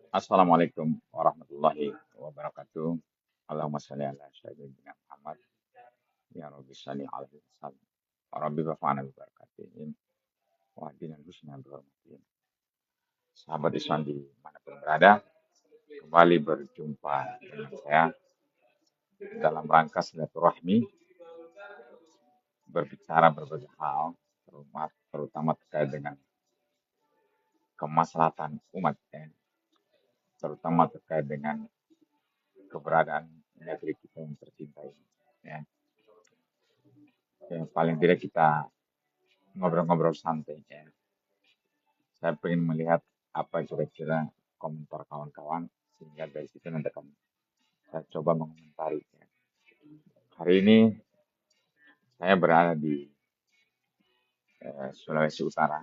Assalamualaikum warahmatullahi wabarakatuh. Allahumma shalli ala sayyidina Muhammad. Ya Rabbi shalli alaihi wasallam. Rabbi bafa'ana bi barakatihim wa hadina husna bi hurmatihim. Sahabat Islam di manapun berada, kembali berjumpa dengan saya dalam rangka silaturahmi berbicara berbagai hal, terutama terkait dengan kemaslahatan umat, terutama terkait dengan keberadaan negeri kita yang tercinta ini. Ya. Yang paling tidak kita ngobrol-ngobrol santai. Ya. Saya ingin melihat apa kira-kira komentar kawan-kawan sehingga dari situ nanti saya coba mengomentari. Ya. Hari ini saya berada di Sulawesi Utara,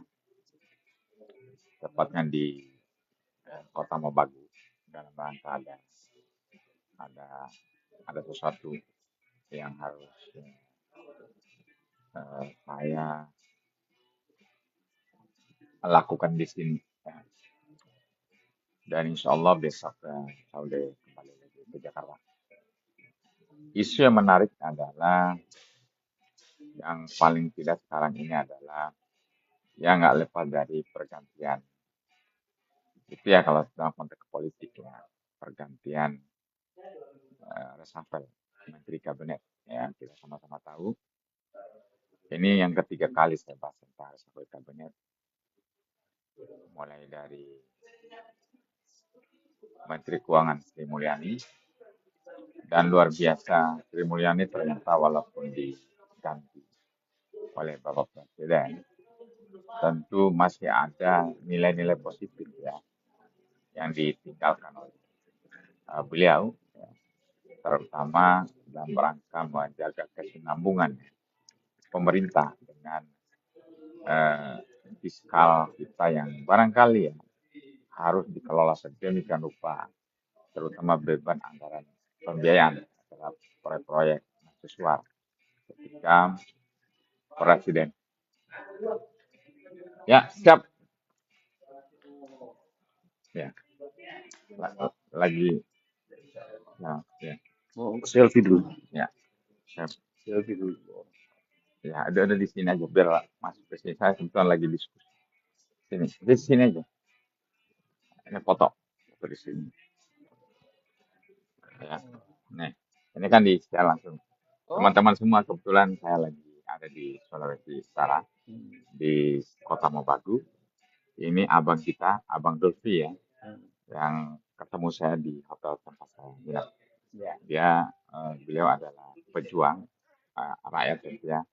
tepatnya di Kota Mobagu. Dalam rangka ada ada sesuatu yang harus saya lakukan di sini. Ya. Dan insya Allah besok saya udah kembali lagi ke Jakarta. Isu yang menarik adalah yang paling tidak sekarang ini adalah ya nggak lepas dari pergantian. Itu ya kalau dalam konteks politik ya, pergantian reshuffle Menteri Kabinet. Ya, kita sama-sama tahu. Ini yang ketiga kali saya bahas tentang reshuffle Kabinet. Mulai dari Menteri Keuangan Sri Mulyani. Dan luar biasa, Sri Mulyani ternyata walaupun diganti oleh Bapak Presiden, tentu masih ada nilai-nilai positif ya yang ditinggalkan oleh beliau, ya, terutama dalam rangka menjaga kesinambungan pemerintah dengan fiskal kita yang barangkali ya harus dikelola sedemikian rupa, terutama beban anggaran pembiayaan terhadap proyek-proyek sesuai ketika Presiden. Ya, siap. Ya, lagi. Ya. Mau selfie dulu. Ya, siap. Selfie dulu. Ya, ada di sini aja biar masuk ke sini. Saya kebetulan lagi diskusi. Di sini aja. Ini foto di sini. Ya, nih, ini kan di share langsung. Teman-teman semua kebetulan saya lagi ada di Sulawesi Utara di Kota Mobagu. Ini abang kita, Abang Dolfi ya, yang ketemu saya di hotel tempat saya nginap. Beliau adalah pejuang rakyat ya,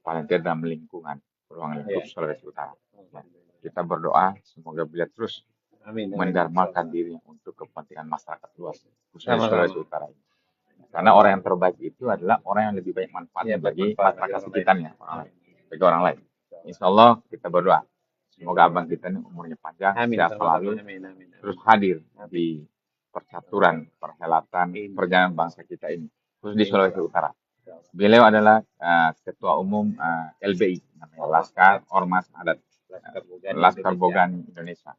paling tidak dalam lingkungan ruang lingkup Sulawesi Utara. Ya, kita berdoa semoga beliau terus mendarmakan diri untuk kepentingan masyarakat luas khususnya Sulawesi Utara ini. Karena orang yang terbaik itu adalah orang yang lebih banyak manfaatnya bagi masyarakat sekitarnya, bagi orang lain. Insya Allah kita berdoa semoga abang kita ini umurnya panjang, sehat selalu, terus hadir di percaturan perhelatan perjalanan bangsa kita ini, khusus di Sulawesi Utara. Beliau adalah Ketua Umum LBI, namanya Laskar Ormas Adat Laskar Bogani Indonesia.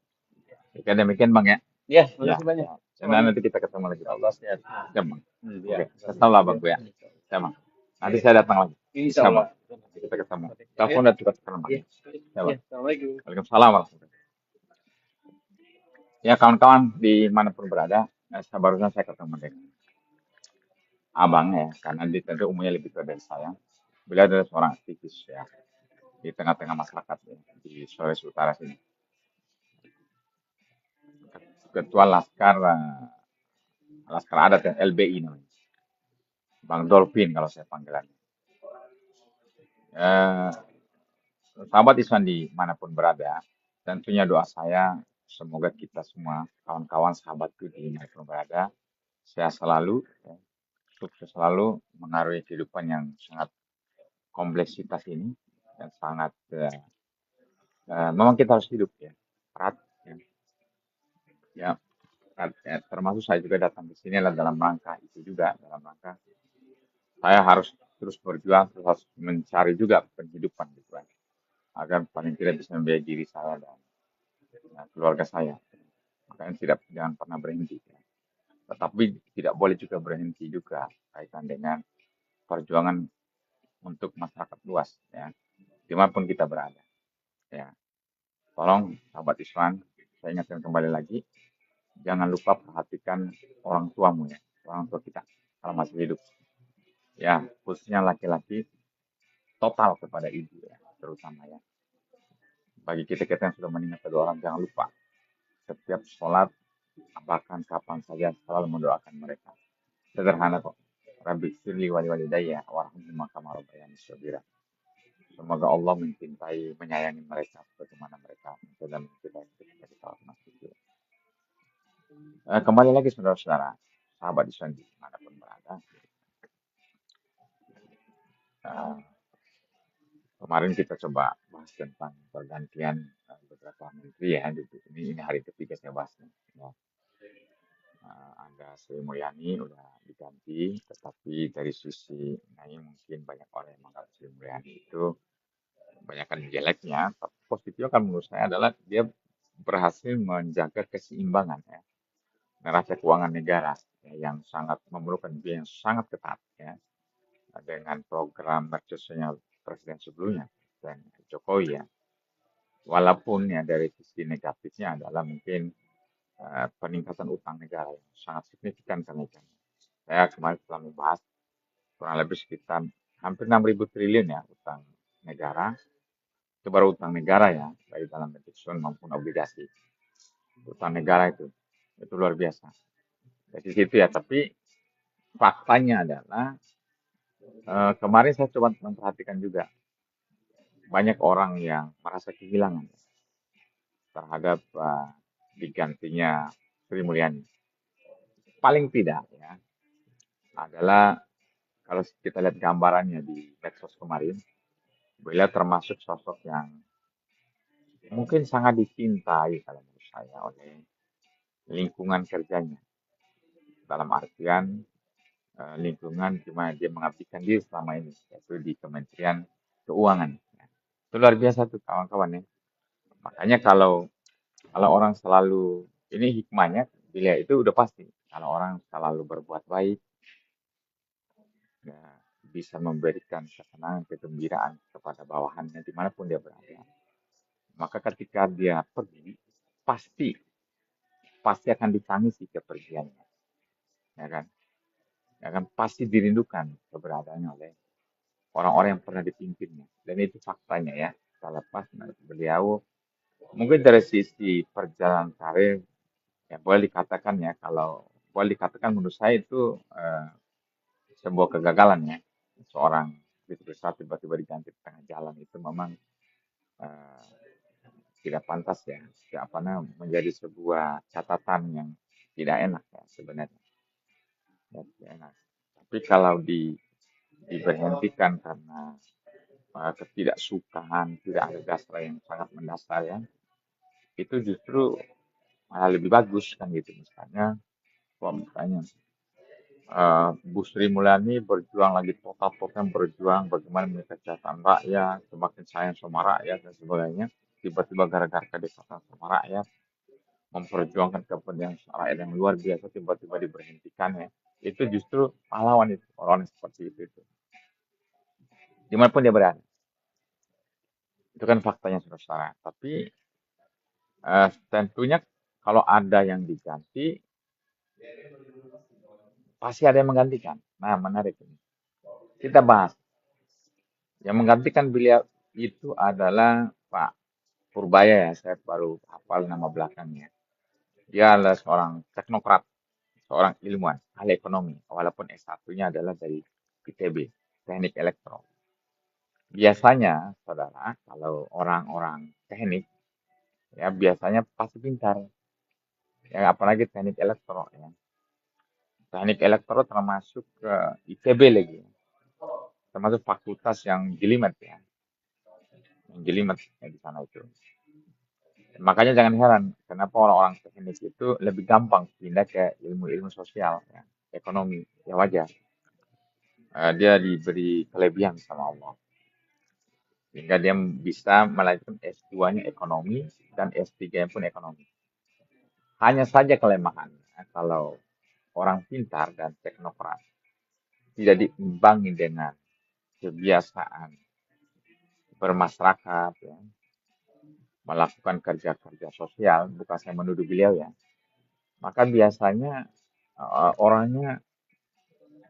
Oke, demikian Bang ya. Ya, makasih banyak. Dan nanti kita ketemu lagi. Allah sehat. Ya Bang. Oke, setelah Bang ya. Ya Bang. Nanti saya datang lagi. Insya Allah. Kita ketemu. Telepon dan juga telepon Bang. Ya Bang. Assalamualaikum. Waalaikumsalam warahmatullahi. Ya kawan-kawan dimanapun berada, barusan saya ketemu dengan abang ya, karena dia tentu umurnya lebih tua dari saya. Beliau adalah seorang aktivis ya di tengah-tengah masyarakat ya, di Sulawesi Utara sini. Ketua Laskar Adat dan LBI namanya. Bang Dolphin kalau saya panggilannya. Sahabat Islam dimanapun berada, tentunya doa saya semoga kita semua kawan-kawan sahabatku dimanapun berada sehat selalu, ya, sukses selalu mengarungi kehidupan yang sangat kompleksitas ini dan sangat memang kita harus hidup ya, berat ya, termasuk saya juga datang ke sini adalah dalam rangka itu juga, dalam rangka saya harus terus berjuang, terus harus mencari juga penghidupan gitu kan. agar paling tidak bisa membiayai diri saya dan keluarga saya. Makanya jangan pernah berhenti. Ya. Tetapi tidak boleh juga berhenti juga kaitan dengan perjuangan untuk masyarakat luas, ya, dimanapun kita berada. Ya, tolong sahabat Iswan, saya ingatkan kembali lagi, jangan lupa perhatikan orang tuamu ya, orang tua kita kalau masih hidup. Ya, khususnya laki-laki, total kepada ibu ya, terutama ya. Bagi kita yang sudah meninggal kedua orang, jangan lupa setiap sholat, bahkan kapan saja selalu mendoakan mereka. Sederhana kok. Rabbi firli wali walidayya warhamhuma kama rabbayani shaghira. Semoga Allah mencintai, menyayangi mereka sebagaimana mereka mencintai kita ketika kita masih hidup. Kembali lagi saudara-saudara, sahabat Islam dimanapun berada. Uh, Kemarin kita coba bahas tentang pergantian beberapa menteri ya. Ini hari ketiga saya bahas. Ya. Ada Sri Mulyani udah diganti, tetapi dari sisi ini mungkin banyak orang yang menganggap Sri Mulyani itu kebanyakan jeleknya. Tapi positifnya kan menurut saya adalah dia berhasil menjaga keseimbangan ya neraca keuangan negara ya, yang sangat memerlukan biaya yang sangat ketat ya dengan program mercusuarnya presiden sebelumnya dan Jokowi ya. Walaupun ya dari sisi negatifnya adalah mungkin peningkatan utang negara yang sangat signifikan kenaikannya. Saya kemarin telah membahas kurang lebih sekitar hampir 6.000 triliun ya utang negara. Itu baru utang negara ya, baik dalam bentuk sun maupun obligasi. Utang negara itu luar biasa. Dari situ ya, tapi faktanya adalah kemarin saya coba memperhatikan juga banyak orang yang merasa kehilangan terhadap digantinya Sri Mulyani. Paling tidak ya adalah kalau kita lihat gambarannya di medsos kemarin, beliau termasuk sosok yang mungkin sangat dicintai kalau menurut saya oleh lingkungan kerjanya. Dalam artian lingkungan di mana dia mengabdikan diri selama ini, yaitu di Kementerian Keuangan. Itu luar biasa tuh kawan-kawan ya. Makanya kalau orang selalu, ini hikmahnya, bila itu udah pasti. Kalau orang selalu berbuat baik, ya, bisa memberikan kesenangan, kegembiraan kepada bawahannya dimanapun dia berada. Maka ketika dia pergi, pasti akan ditangisi kepergiannya, ya kan? Ya kan pasti dirindukan keberadaannya oleh orang-orang yang pernah dipimpinnya. Dan itu faktanya ya. Kita lepas beliau mungkin dari sisi perjalanan karir ya boleh dikatakan ya kalau boleh dikatakan menurut saya itu sebuah kegagalan ya seorang besar tiba-tiba diganti di tengah jalan itu memang eh, tidak pantas ya tidak apa menjadi sebuah catatan yang tidak enak ya sebenarnya ya, tidak enak. Tapi kalau diberhentikan karena ketidaksukaan tidak ada dasar yang sangat mendasar ya itu justru malah lebih bagus kan gitu misalnya Bu Sri Mulyani berjuang lagi total berjuang bagaimana kesejahteraan rakyat, semakin sayang sama rakyat dan sebagainya. Tiba-tiba gara-gara kedekatan sama rakyat, memperjuangkan kepentingan rakyat yang luar biasa, tiba-tiba diberhentikan ya. Itu justru pahlawan itu, orang seperti itu. Dimanapun dia berada. Itu kan faktanya saudara. Tapi tentunya kalau ada yang diganti, pasti ada yang menggantikan. Nah, menarik ini. Kita bahas. Yang menggantikan beliau itu adalah Pak Purbaya ya, saya baru hafal nama belakangnya. Dia adalah seorang teknokrat, seorang ilmuwan, ahli ekonomi, walaupun S1-nya adalah dari ITB, Teknik Elektro. Biasanya, saudara, kalau orang-orang teknik, ya biasanya pasti pintar. Ya, apalagi teknik elektro. Ya. Teknik elektro termasuk ITB lagi. Termasuk fakultas yang jelimet ya. Yang jelimet ya, di sana itu. Makanya jangan heran kenapa orang-orang teknik itu lebih gampang pindah ke ilmu-ilmu sosial, ya, ekonomi, ya wajar. Dia diberi kelebihan sama Allah. sehingga dia bisa melanjutkan S2-nya ekonomi dan S3-nya pun ekonomi. Hanya saja kelemahannya kalau orang pintar dan teknokrat tidak diimbangi dengan kebiasaan bermasyarakat, ya, melakukan kerja-kerja sosial, bukan saya menuduh beliau ya, maka biasanya orangnya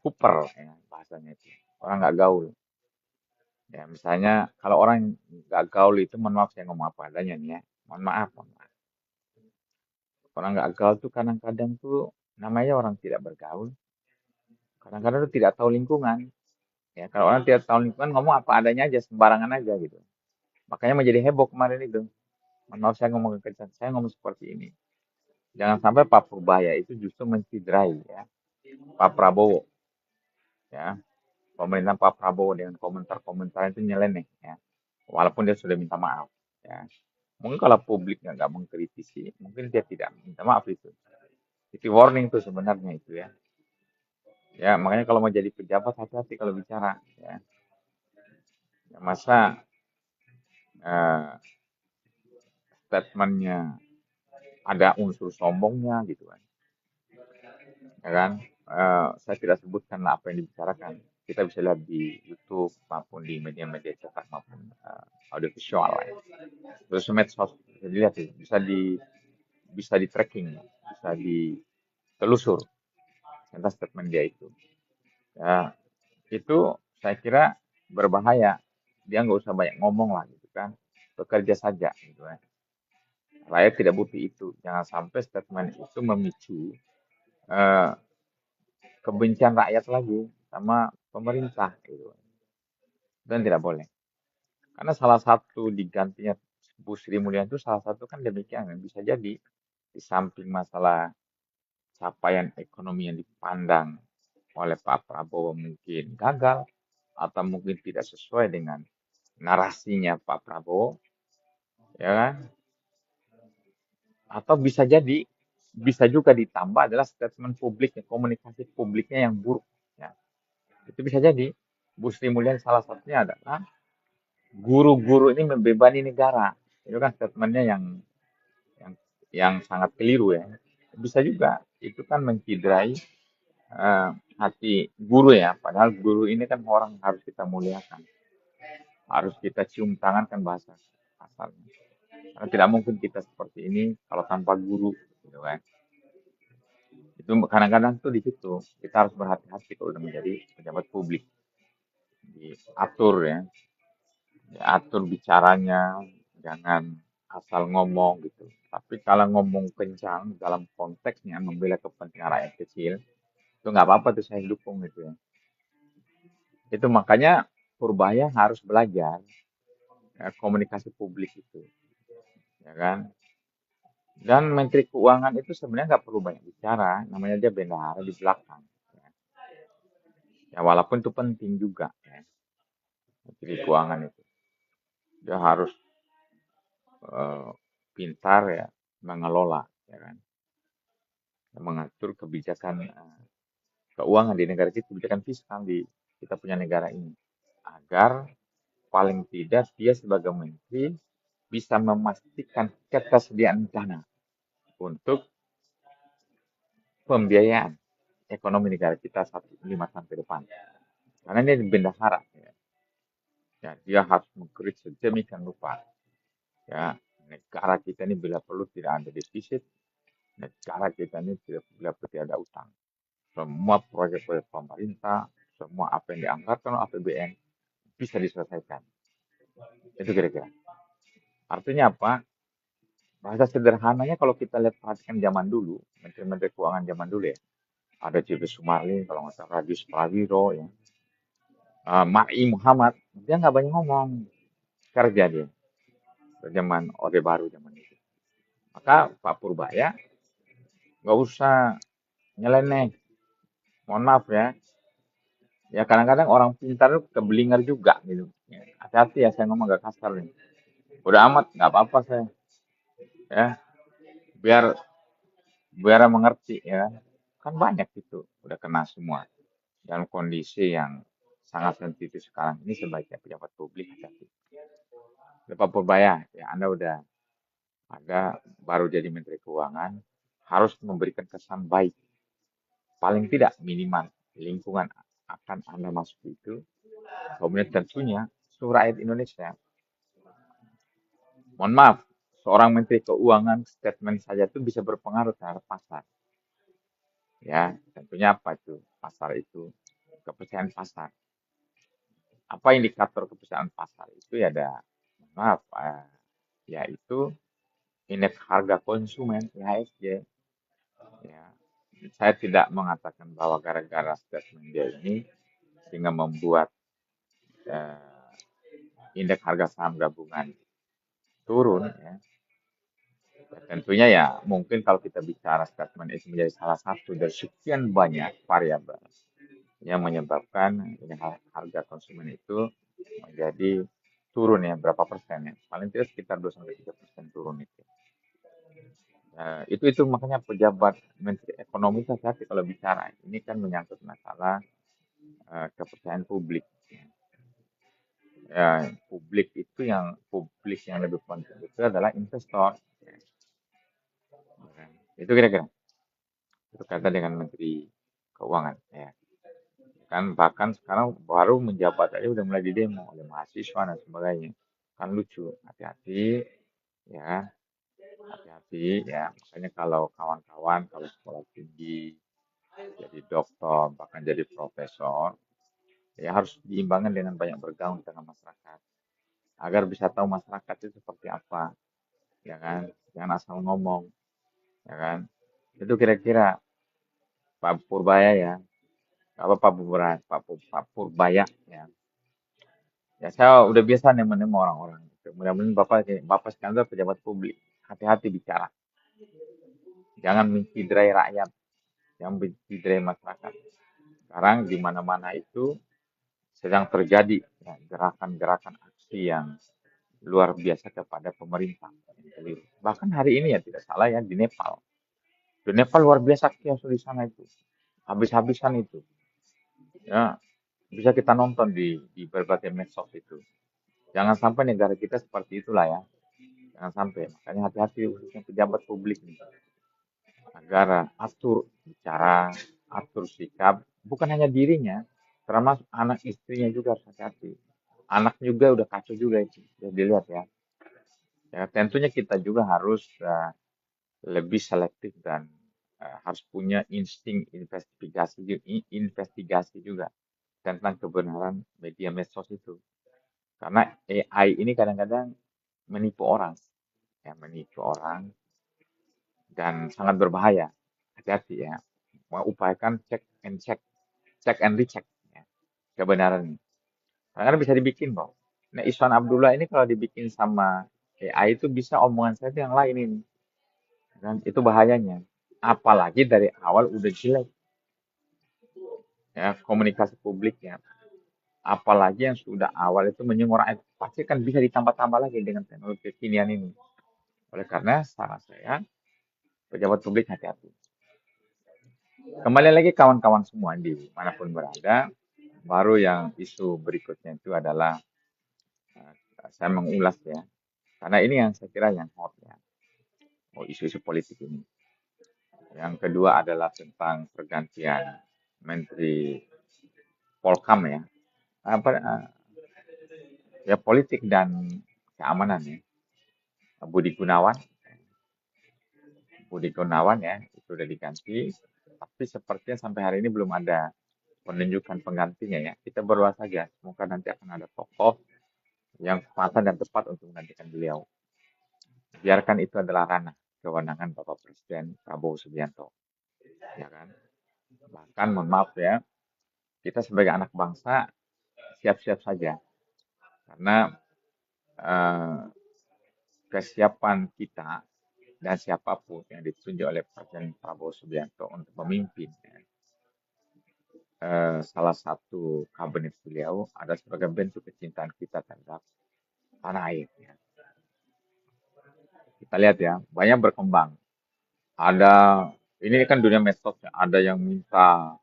kuper, ya, bahasanya itu. Orang nggak gaul. Ya, misalnya kalau orang nggak gaul itu, mohon maaf saya ngomong apa adanya nih ya. Mohon maaf, mohon maaf. Orang nggak gaul tuh kadang-kadang tuh namanya orang tidak bergaul. Kadang-kadang tuh tidak tahu lingkungan. Ya, kalau orang tidak tahu lingkungan ngomong apa adanya aja, sembarangan aja gitu. Makanya menjadi heboh kemarin itu. Mohon maaf saya ngomong kekencang, saya ngomong seperti ini. Jangan sampai Pak Purbaya itu justru menciderai ya Pak Prabowo, ya. Pemerintahan Pak Prabowo dengan komentar-komentar itu nyeleneh ya. Walaupun dia sudah minta maaf ya. Mungkin kalau publiknya nggak mengkritisi, mungkin dia tidak minta maaf itu. Itu warning tuh sebenarnya itu ya. Ya, makanya kalau mau jadi pejabat hati-hati kalau bicara ya. Ya, masa eh, statementnya ada unsur sombongnya gitu kan. Ya kan? Saya tidak sebutkan apa yang dibicarakan. Kita bisa lihat di YouTube maupun di media-media cetak maupun audio visual lah ya. Terus medsos bisa dilihat sih, bisa di tracking, bisa ditelusur tentang statement dia itu. Ya, itu saya kira berbahaya. Dia nggak usah banyak ngomong lah gitu kan, bekerja saja gitu kan. Rakyat tidak butuh itu. Jangan sampai statement itu memicu eh, kebencian rakyat lagi sama pemerintah gitu. Dan tidak boleh. Karena salah satu digantinya Bu Sri Mulyani itu salah satu kan demikian, bisa jadi di samping masalah capaian ekonomi yang dipandang oleh Pak Prabowo mungkin gagal atau mungkin tidak sesuai dengan narasinya Pak Prabowo, ya kan? Atau bisa juga ditambah adalah statement publiknya, komunikasi publiknya yang buruk. Ya. Itu bisa jadi. Bu Sri Mulyani salah satunya adalah guru-guru ini membebani negara. Itu kan statementnya yang yang sangat keliru ya. Bisa juga itu kan menciderai hati guru ya. Padahal guru ini kan orang harus kita muliakan, harus kita cium tangan kan bahasa asalnya. Karena tidak mungkin kita seperti ini kalau tanpa guru, gitu kan. Itu kadang-kadang tuh di situ kita harus berhati-hati kalau udah menjadi pejabat publik, diatur ya, diatur bicaranya, jangan asal ngomong gitu. Tapi kalau ngomong kencang dalam konteksnya membela kepentingan rakyat kecil, itu nggak apa-apa tuh saya dukung gitu ya. Itu makanya Purbaya harus belajar ya, komunikasi publik itu, ya kan. Dan Menteri Keuangan itu sebenarnya nggak perlu banyak bicara, namanya dia bendahara di belakang. Ya, ya walaupun itu penting juga, ya, Menteri Keuangan itu. Dia harus eh, pintar ya mengelola, ya kan, mengatur kebijakan keuangan di negara kita, kebijakan fiskal di kita punya negara ini, agar paling tidak dia sebagai menteri bisa memastikan ketersediaan dana untuk pembiayaan ekonomi negara kita 5 tahun ke depan. Karena ini bendahara, ya. Ya, dia harus mengkrit sedemikian rupa. Ya, negara kita ini bila perlu tidak ada defisit, negara kita ini bila perlu tidak ada utang. Semua proyek-proyek pemerintah, semua apa yang dianggarkan oleh APBN bisa diselesaikan. Itu kira-kira. Artinya apa? Bahasa sederhananya kalau kita lihat perhatikan zaman dulu, menteri-menteri keuangan zaman dulu ya, ada J.B. Sumarli, kalau nggak salah Radius Prawiro, ya, Ma'i Muhammad, dia nggak banyak ngomong, kerja dia, zaman Orde Baru zaman itu. Maka Pak Purbaya nggak usah nyeleneh, mohon maaf ya, ya kadang-kadang orang pintar itu keblinger juga gitu. Ya, hati-hati ya saya ngomong gak kasar nih. Udah amat, nggak apa-apa saya, ya, biar biar mengerti ya. Kan banyak itu, udah kena semua. Dalam kondisi yang sangat sensitif sekarang ini sebaiknya pejabat publik hati-hati. Pak Purbaya, ya Anda udah ada baru jadi Menteri Keuangan, harus memberikan kesan baik. Paling tidak minimal lingkungan akan Anda masuk itu. Kemudian tentunya seluruh rakyat Indonesia. Mohon maaf, seorang Menteri Keuangan statement saja itu bisa berpengaruh terhadap pasar. Ya, tentunya apa itu? Pasar itu kepercayaan pasar. Apa indikator kepercayaan pasar? Itu ya ada, mohon maaf, yaitu indeks harga konsumen IHSG. Ya, saya tidak mengatakan bahwa gara-gara statement dia ini sehingga membuat eh, indeks harga saham gabungan turun. Ya. Tentunya ya mungkin kalau kita bicara statement itu menjadi salah satu dari sekian banyak variabel yang menyebabkan ini harga konsumen itu menjadi turun ya berapa persen ya, paling tidak sekitar 2-3% turun itu. Itu makanya pejabat Menteri Ekonomi hati-hati kalau bicara. Ini kan menyangkut masalah kepercayaan publik. Ya, publik yang lebih penting itu adalah investor. Itu kira-kira itu kata dengan Menteri Keuangan. Ya. Kan bahkan sekarang baru menjabat aja udah mulai didemo oleh mahasiswa dan sebagainya. Kan lucu. Hati-hati ya, hati-hati ya. Makanya kalau kawan-kawan kalau sekolah tinggi jadi dokter bahkan jadi profesor ya harus diimbangkan dengan banyak bergaul di tengah masyarakat agar bisa tahu masyarakat itu seperti apa, ya kan? Jangan asal ngomong, ya kan? Itu kira-kira Pak Purbaya ya, apa Pak Purbaya, Pak Purbaya ya. Ya saya udah biasa nemu-nemu orang-orang. Mudah-mudahan Bapak sekarang adalah pejabat publik. Hati-hati bicara. Jangan menciderai rakyat, jangan menciderai masyarakat. Sekarang di mana-mana itu sedang terjadi ya, gerakan-gerakan aksi yang luar biasa kepada pemerintah. Bahkan hari ini ya tidak salah ya di Nepal. Di Nepal luar biasa chaos di sana itu. Habis-habisan itu. Ya, bisa kita nonton di berbagai medsos itu. Jangan sampai negara kita seperti itulah ya. Jangan sampai. Makanya hati-hati khususnya pejabat publik nih. Agar atur bicara, atur sikap. Bukan hanya dirinya, termasuk anak istrinya juga harus hati-hati. Anak juga udah kacau juga itu. Ya, dilihat ya. Ya, tentunya kita juga harus lebih selektif dan harus punya insting investigasi juga tentang kebenaran media medsos itu. Karena AI ini kadang-kadang menipu orang, ya menipu orang dan sangat berbahaya. Hati-hati ya. Upayakan check and recheck ya, kebenaran. Karena bisa dibikin kok. Nah, Iswan Abdullah ini kalau dibikin sama AI itu bisa omongan saya itu yang lain ini. Dan itu bahayanya. Apalagi dari awal udah jelek ya komunikasi publiknya. Apalagi yang sudah awal itu menyinggung rakyat. Pasti kan bisa ditambah-tambah lagi dengan teknologi kekinian ini. Oleh karena saran saya, pejabat publik hati-hati. Kembali lagi kawan-kawan semua di manapun berada, baru yang isu berikutnya itu adalah saya mengulas ya, karena ini yang saya kira yang hot ya, isu-isu politik ini. Yang kedua adalah tentang pergantian Menteri Polkam ya, apa ya politik dan keamanan ya, Budi Gunawan. Budi Gunawan ya, itu udah diganti, tapi sepertinya sampai hari ini belum ada penunjukan penggantinya ya. Kita berdoa saja, semoga nanti akan ada tokoh yang pantas dan tepat untuk menggantikan beliau. Biarkan itu adalah ranah kewenangan Bapak Presiden Prabowo Subianto, ya kan? Bahkan mohon maaf ya, kita sebagai anak bangsa siap-siap saja, karena eh, kesiapan kita dan siapapun yang ditunjuk oleh Presiden Prabowo Subianto untuk memimpin ya, salah satu kabinet beliau ada sebagai bentuk kecintaan kita terhadap tanah air. Ya. Kita lihat ya, banyak berkembang. Ada ini kan dunia medsos ya, ada yang minta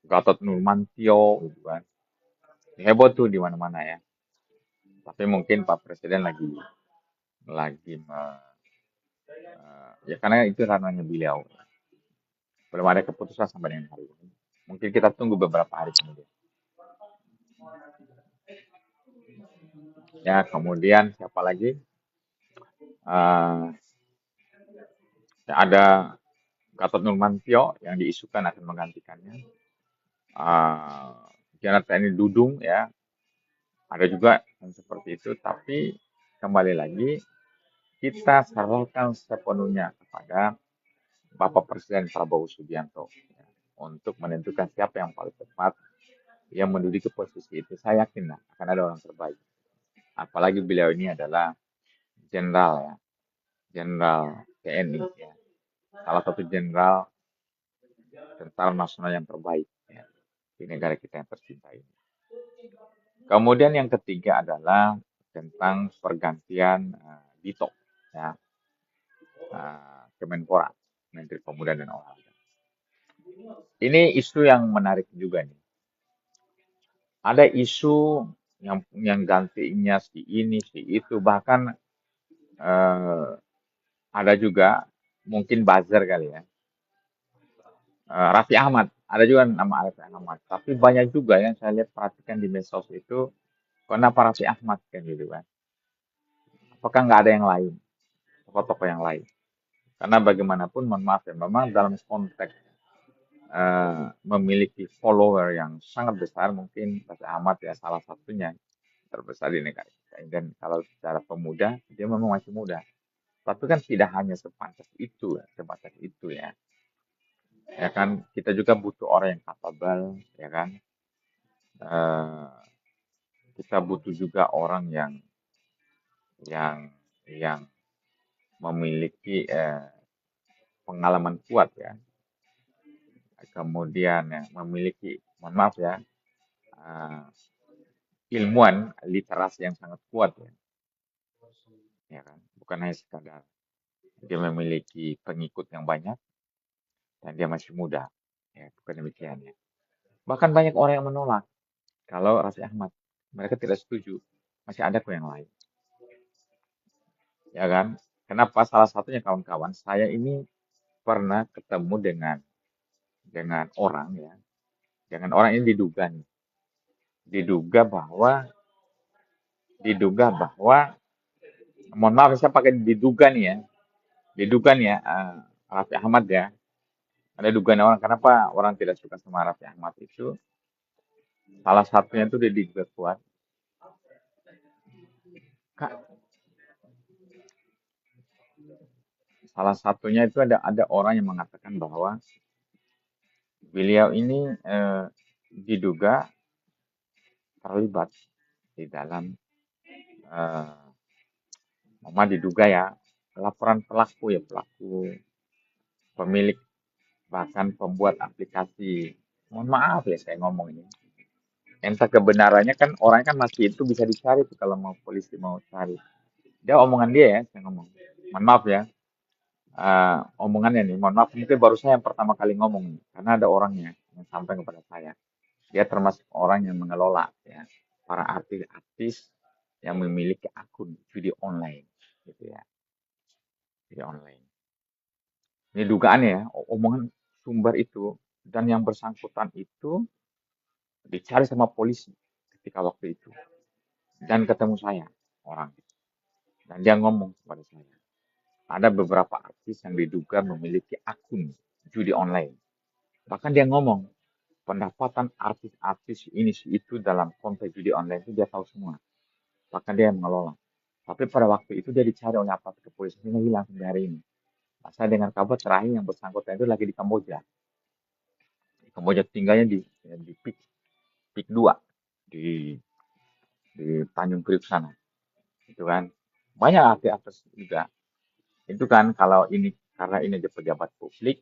Gatot Nurmantio gitu kan. Heboh tuh di mana-mana ya. Tapi mungkin Pak Presiden lagi ya karena itu ranahnya beliau. Belum ada keputusan sampai dengan hari ini. Mungkin kita tunggu beberapa hari kemudian. Ya, kemudian siapa lagi? Eh, ada Gatot Nurmantio yang diisukan akan menggantikannya. Eh, Jenderal TNI Dudung ya, ada juga yang seperti itu. Tapi kembali lagi kita serahkan sepenuhnya kepada Bapak Presiden Prabowo Subianto ya, untuk menentukan siapa yang paling tepat yang menduduki posisi itu. Saya yakin lah akan ada orang terbaik. Apalagi beliau ini adalah jenderal ya, jenderal TNI ya, salah satu jenderal tentara nasional yang terbaik ya, di negara kita yang tercinta ini. Kemudian yang ketiga adalah tentang pergantian Dito ya, Kemenpora, Menteri Pemuda dan Olahraga. Ini isu yang menarik juga nih. Ada isu yang gantinya si ini si itu, bahkan eh, ada juga mungkin buzzer kali ya. Raffi Ahmad, ada juga nama Raffi Ahmad. Tapi banyak juga yang saya lihat perhatikan di medsos itu, kenapa Raffi Ahmad kan gitu kan? Apakah nggak ada yang lain, tokoh-tokoh yang lain? Karena bagaimanapun, mohon maaf ya, memang dalam konteks memiliki follower yang sangat besar, mungkin Raffi Ahmad ya salah satunya terbesar di negara kita. Dan kalau secara pemuda, dia memang masih muda. Tapi kan tidak hanya sebatas itu ya. Ya kan, kita juga butuh orang yang capable, ya kan. Eh, kita butuh juga orang yang yang memiliki pengalaman kuat ya. Kemudian ya, memiliki, mohon maaf ya, eh, ilmuwan literasi yang sangat kuat ya kan. Bukan hanya sekadar dia memiliki pengikut yang banyak dan dia masih muda, ya bukan demikian ya. Bahkan banyak orang yang menolak kalau Raffi Ahmad, mereka tidak setuju, masih ada kok yang lain, ya kan? Kenapa? Salah satunya kawan-kawan saya ini pernah ketemu dengan orang ya, dengan orang ini diduga bahwa diduga bahwa, mohon maaf saya pakai diduga nih ya, Raffi Ahmad ya, ada dugaan orang kenapa orang tidak suka sama Raffi Ahmad itu, salah satunya itu dia diduga kuat. Salah satunya itu ada orang yang mengatakan bahwa beliau ini diduga terlibat di dalam diduga ya laporan pelaku pemilik bahkan pembuat aplikasi. Mohon maaf ya saya ngomong ini. Entah kebenarannya kan orang kan masih itu bisa dicari tuh kalau mau polisi mau cari. Dia omongan dia ya saya ngomong. Mohon maaf ya. Omongannya nih, mohon maaf mungkin baru saya yang pertama kali ngomong nih, karena ada orangnya yang sampai kepada saya. Dia termasuk orang yang mengelola ya para artis-artis yang memiliki akun video online gitu ya, video online. Ini dugaannya ya, omongan sumber itu dan yang bersangkutan itu dicari sama polisi ketika waktu itu dan ketemu saya orang dan dia ngomong kepada saya ada beberapa artis yang diduga memiliki akun judi online. Bahkan dia ngomong pendapatan artis-artis ini itu dalam konteks judi online itu dia tahu semua. Bahkan dia yang mengelola. Tapi pada waktu itu dia dicari oleh aparat kepolisian hilang sampai hari ini. Nah, saya dengar kabar terakhir yang bersangkutan itu lagi di Kamboja. Di Kamboja tinggalnya di Pik 2 di Tanjung Priuk sana. Itu kan banyak artis-artis juga. Itu kan kalau ini karena ini di pejabat publik,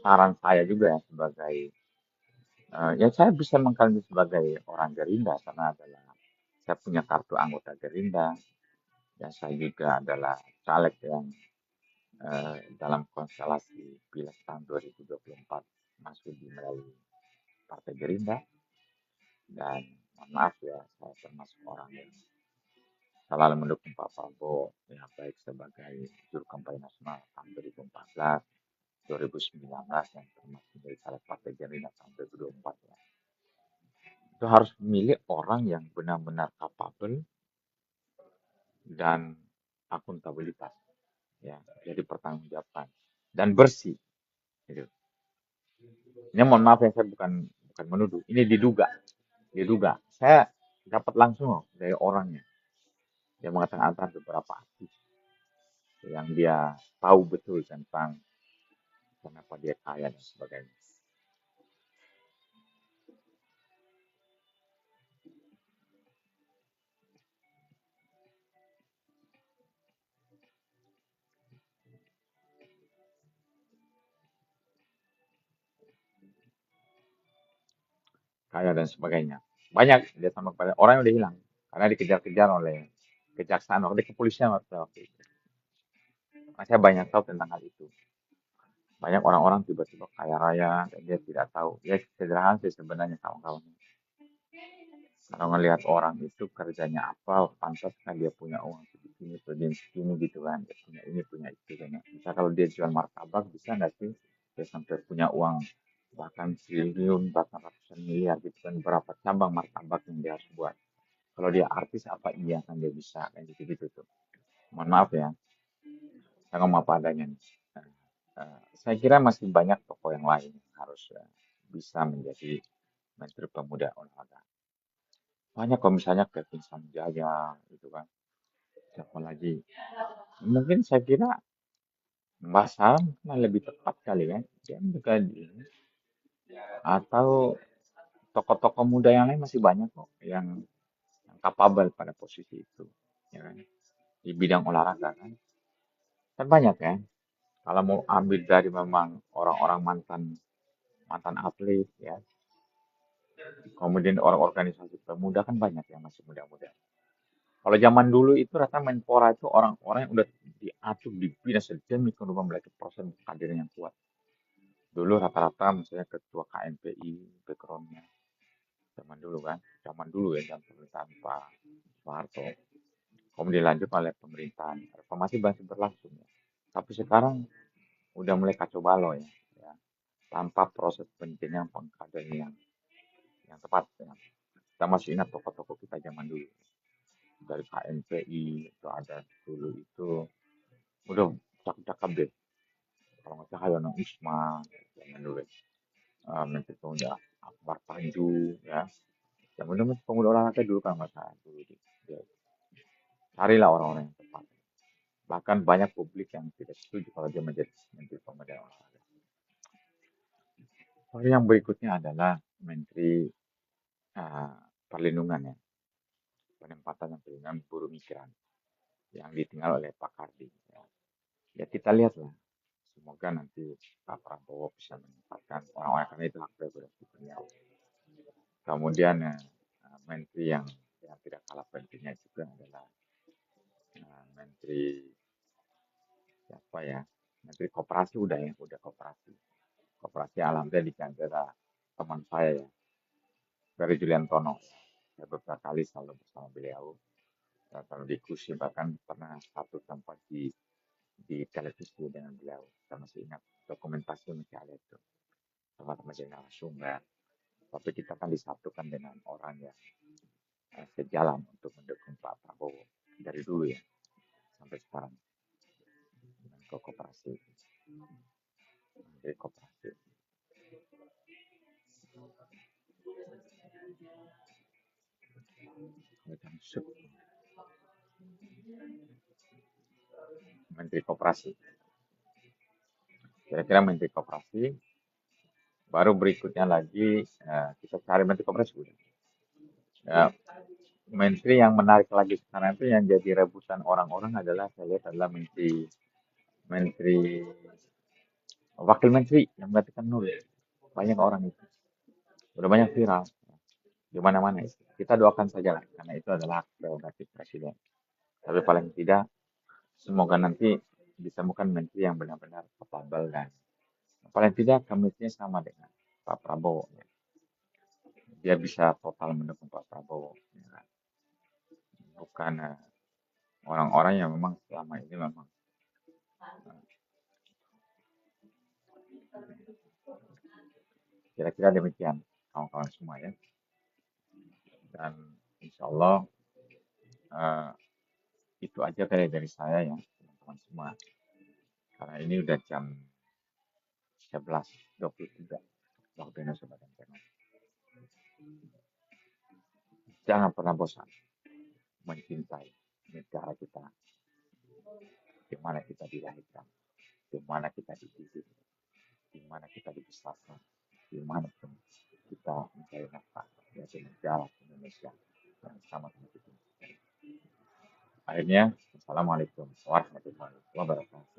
saran saya juga ya sebagai ya saya bisa mengklaim sebagai orang Gerindra karena adalah saya punya kartu anggota Gerindra dan saya juga adalah caleg yang dalam konstelasi Pileg tahun 2024 masuk di melalui Partai Gerindra dan mohon maaf ya saya termasuk orang yang selalu mendukung Pak Prabowo, ya baik sebagai juru kampanye nasional tahun 2014, 2019, dan termasuk dari caleg Partai Gerindra tahun 2024 ya. Itu harus memilih orang yang benar-benar kapabel dan akuntabilitas, ya, jadi pertanggungjawabkan dan bersih. Gitu. Ini mohon maaf ya, saya bukan menuduh, ini diduga. Saya dapat langsung loh dari orangnya. Dia mengatakan ada beberapa artis yang dia tahu betul tentang kenapa dia kaya dan sebagainya. Kaya dan sebagainya. Banyak dia sama kepada orang yang udah hilang karena dikejar-kejar oleh kejaksaan oleh kepolisian waktu itu. Nah, saya banyak tahu tentang hal itu. Banyak orang-orang tiba-tiba kaya raya dan dia tidak tahu. Dia sederhana sih sebenarnya kawan-kawan. Kalau ngelihat orang itu kerjanya apa, pantas kan dia punya uang segini gitu kan. Dia punya ini, punya itu kan. Bisa kalau dia jual martabak, bisa nggak sih dia sampai punya uang bahkan triliun, bahkan ratusan miliar gitu kan. Berapa cabang martabak yang dia harus buat. Kalau dia artis apa iya kan dia bisa kayak gitu-gitu tuh. Mohon maaf ya, saya ngomong apa adanya nih. Saya kira masih banyak tokoh yang lain yang harus bisa menjadi Menteri Pemuda Olahraga. Banyak kalau misalnya Kevin Sanjaya gitu kan. Siapa lagi? Mungkin saya kira Mbak Sam kan lebih tepat kali kan. Dia juga atau tokoh-tokoh muda yang lain masih banyak kok yang kapabel pada posisi itu. Ya kan? Di bidang olahraga kan. Kan banyak ya. Kalau mau ambil dari memang orang-orang mantan mantan atlet ya. Kemudian orang organisasi pemuda kan banyak yang masih muda-muda. Kalau zaman dulu itu rata Menpora itu orang-orang yang udah diatur dibina sedemikian rupa memiliki proses kader yang kuat. Dulu rata-rata misalnya ketua KNPI backgroundnya zaman dulu ya zaman pemerintahan Pak Soeharto. Kemudian dilanjut oleh pemerintahan reformasi masih berlangsung ya. Tapi sekarang udah mulai kacau balau ya. Tanpa proses penjenjang pengkaderan yang tepat ya. Kita masih ingat tokoh-tokoh kita zaman dulu dari KNPI itu ada dulu itu udah cakep-cakep deh. Kalau nggak salah Yono Isma zaman dulu Menteri Pemuda Akbar Tanjung ya. Yang benar pemuda olahraga dulu kan nggak salah dulu dia. Carilah orang-orang yang tepat. Bahkan banyak publik yang tidak setuju kalau dia menjadi Menteri Pemuda Olahraga. Lalu yang berikutnya adalah Menteri Perlindungan ya. Penempatan dan perlindungan buruh migran yang ditinggal oleh Pak Kardi. Ya kita lihatlah. Semoga nanti Pak Prabowo bisa menempatkan orang-orang karena itu hak prerogatif beliau. Kemudian menteri yang tidak kalah pentingnya juga adalah menteri siapa ya? Menteri Koperasi udah koperasi. Koperasi alhamdulillah diganti teman saya ya, dari Juliantono. Saya beberapa kali selalu bersama beliau. Saya selalu diskusi bahkan pernah satu tempat di televisi dengan beliau. Saya masih ingat dokumentasi masih ada itu. Teman-teman jadi narasumber. Tapi kita kan disatukan dengan orang yang sejalan untuk mendukung Pak Prabowo dari dulu ya sampai sekarang dengan kooperasi dari kooperasi. Menteri Kooperasi. Kira-kira Menteri Kooperasi. Baru berikutnya lagi kita cari Menteri Kooperasi udah. Ya, menteri yang menarik lagi sekarang itu yang jadi rebutan orang-orang adalah saya lihat adalah menteri wakil menteri yang menggantikan Nur. Banyak orang itu. Udah banyak viral di mana-mana itu. Kita doakan saja lah karena itu adalah hak prerogatif presiden. Tapi paling tidak semoga nanti ditemukan menteri yang benar-benar kapabel dan paling tidak komitmennya sama dengan Pak Prabowo. Ya. Dia bisa total mendukung Pak Prabowo. Ya. Bukan orang-orang yang memang selama ini memang kira-kira demikian kawan-kawan semua ya. Dan insya Allah itu aja kali dari saya ya teman-teman semua. Karena ini udah jam 11.23 waktu Indonesia Bagian Tengah. Jangan pernah bosan mencintai negara kita, di mana kita dilahirkan, di mana kita dididik, di mana kita dibesarkan, di mana pun kita mencari nafkah, yaitu negara Indonesia yang sama-sama kita. Akhirnya, Assalamualaikum warahmatullahi wabarakatuh.